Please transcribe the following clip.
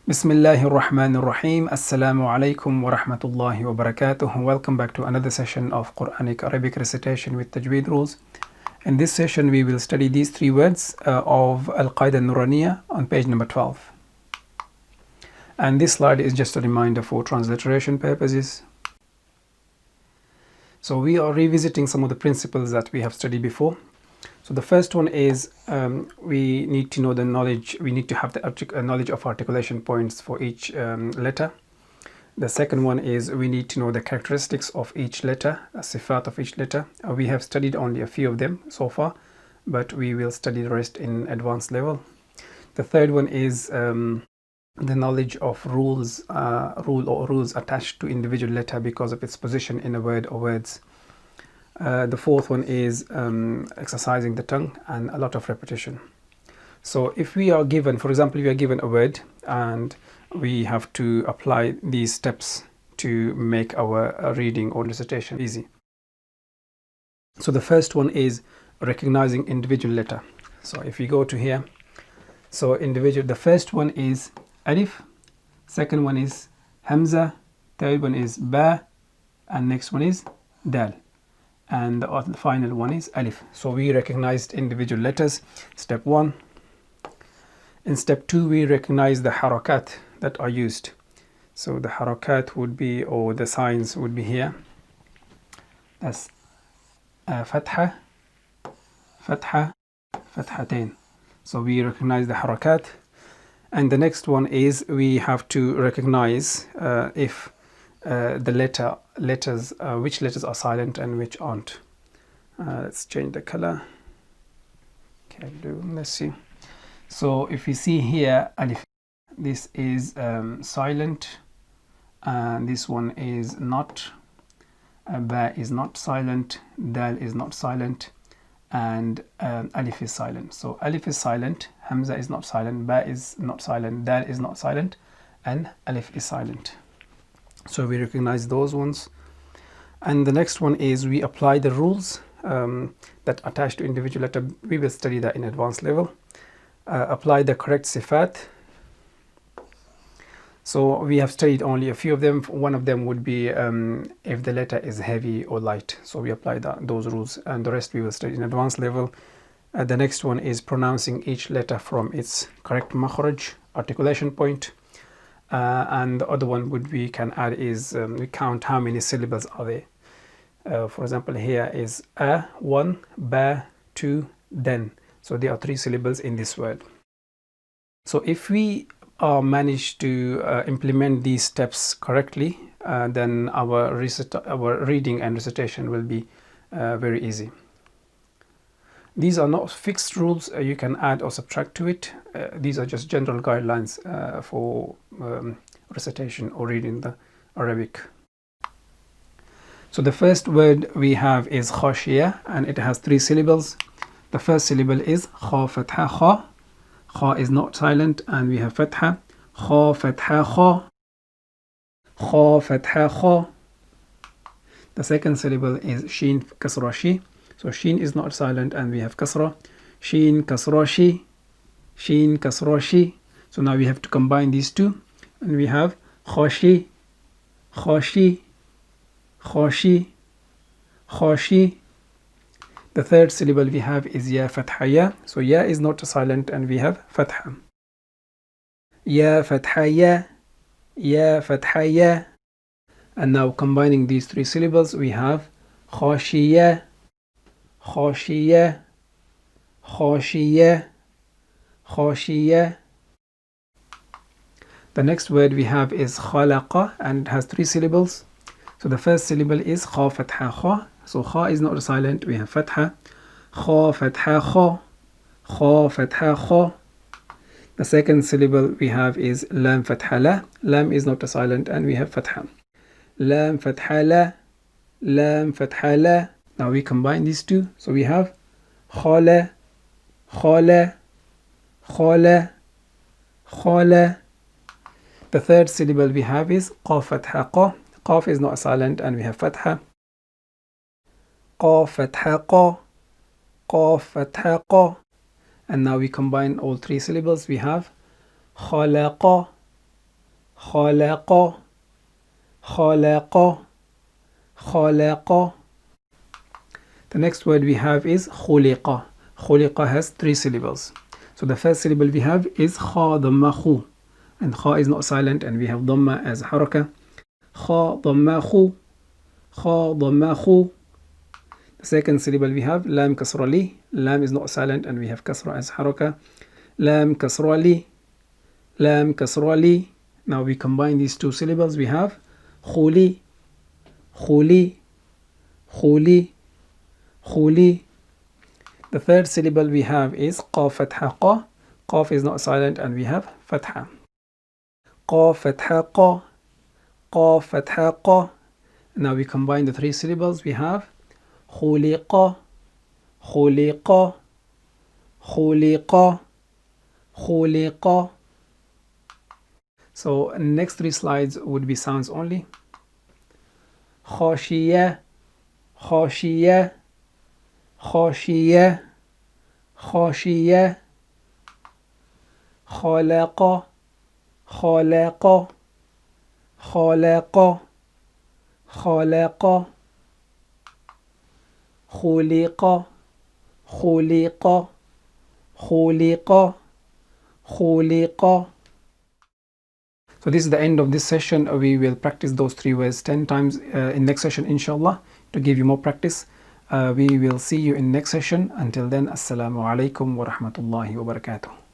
Bismillahir Rahmanir Rahim. Assalamu alaikum wa rahmatullahi wa barakatuh. Welcome back to another session of Qur'anic Arabic Recitation with Tajweed Rules. In this session, we will study these three words of Al-Qaida Nuraniya on page number 12. And this slide is just a reminder for transliteration purposes. So we are revisiting some of the principles that we have studied before. So the first one is we need to know the knowledge, we need to have the knowledge of articulation points for each letter. The second one is we need to know the characteristics of each letter, sifat of each letter. We have studied only a few of them so far, but we will study the rest in advanced level. The third one is the knowledge of rules attached to individual letter because of its position in a word or words. The fourth one is exercising the tongue and a lot of repetition. So if we are given, for example, we are given a word and we have to apply these steps to make our reading or recitation easy. So the first one is recognizing individual letter. So if we go to here, so individual, the first one is alif, second one is hamza, third one is ba, and next one is dal. And the final one is alif. So we recognized individual letters, step 1. In step 2, we recognize the harakat that are used. So the harakat would be, or the signs would be here. That's fatha, fatha, fathatain. So we recognize the harakat. And the next one is we have to recognize if the letters, which letters are silent and which aren't. Let's change the color. Okay, let's see. So if you see here, alif, this is silent, and this one is not. Ba is not silent, dal is not silent, and alif is silent. So alif is silent, hamza is not silent, ba is not silent, dal is not silent, and alif is silent. So we recognize those ones. And the next one is we apply the rules that attach to individual letter. We will study that in advanced level. Apply the correct sifat. So we have studied only a few of them. One of them would be if the letter is heavy or light. So we apply those rules, and the rest we will study in advanced level. The next one is pronouncing each letter from its correct makhraj, articulation point. And the other one we can add is we count how many syllables are there. For example, here is a, 1, ba, 2, then. So there are 3 syllables in this word. So if we manage to implement these steps correctly, then our reading and recitation will be very easy. These are not fixed rules you can add or subtract to it. These are just general guidelines for recitation or reading the Arabic. So the first word we have is khashiyah, and it has 3 syllables. The first syllable is kha fatha kha. Kha is not silent, and we have fatha. Kha fatha kha. Kha fatha kha. The second syllable is sheen kasra shi. So sheen is not silent, and we have kasra. Sheen kasra shi. Sheen kasra shi. So now we have to combine these two, and we have khashi, khashi, khashi, khashi. The third syllable we have is ya fatha ya. So ya is not silent, and we have fatha. Ya fatha ya, ya fatha ya. And now combining these 3 syllables, we have khashiya, khashiya, khashiya, khashiya. The next word we have is khalaqa, and it has 3 syllables. So the first syllable is kha fatha kha. So kha is not silent, we have fatha. Kha fatha kha, kha fatha kha. The second syllable we have is lam fatha la. Lam is not silent, and we have fatha. Lam fatha la, lam fatha la. Now we combine these two, so we have khala, khala, khala, khala. The third syllable we have is qaf fatha qa. Qaf is not silent, and we have fatha. Qaf fatha qa, qaf fatha qa. And now we combine all 3 syllables. We have khalaqa, خلق خلق خلق. The next word we have is خلق. خلق has 3 syllables. So the first syllable we have is خا ضمة خو, and خا is not silent, and we have ضمة as حركة. خا ضمة خو خا ضمة خو. The second syllable we have لام كسر لي. لام is not silent, and we have كسرة as حركة. لام كسر لي لام كسر لي. Now we combine these 2 syllables. We have خولي خولي خولي خولي. The third syllable we have is قاف فتحة قا. قاف is not silent, and we have فتحة. قاف فتحة قا قاف فتحة قا. Now we combine the 3 syllables. We have خلق خلق خلق خلق. So next 3 slides would be sounds only. خاشية خاشية خاشية خاشية. خلق خلق خلق خلق. خلق خلق خلق خلق. So this is the end of this session. We will practice those 3 words 10 times in next session, inshallah, to give you more practice. We will see you in next session. Until then, assalamu alaikum wa rahmatullahi wa barakatuh.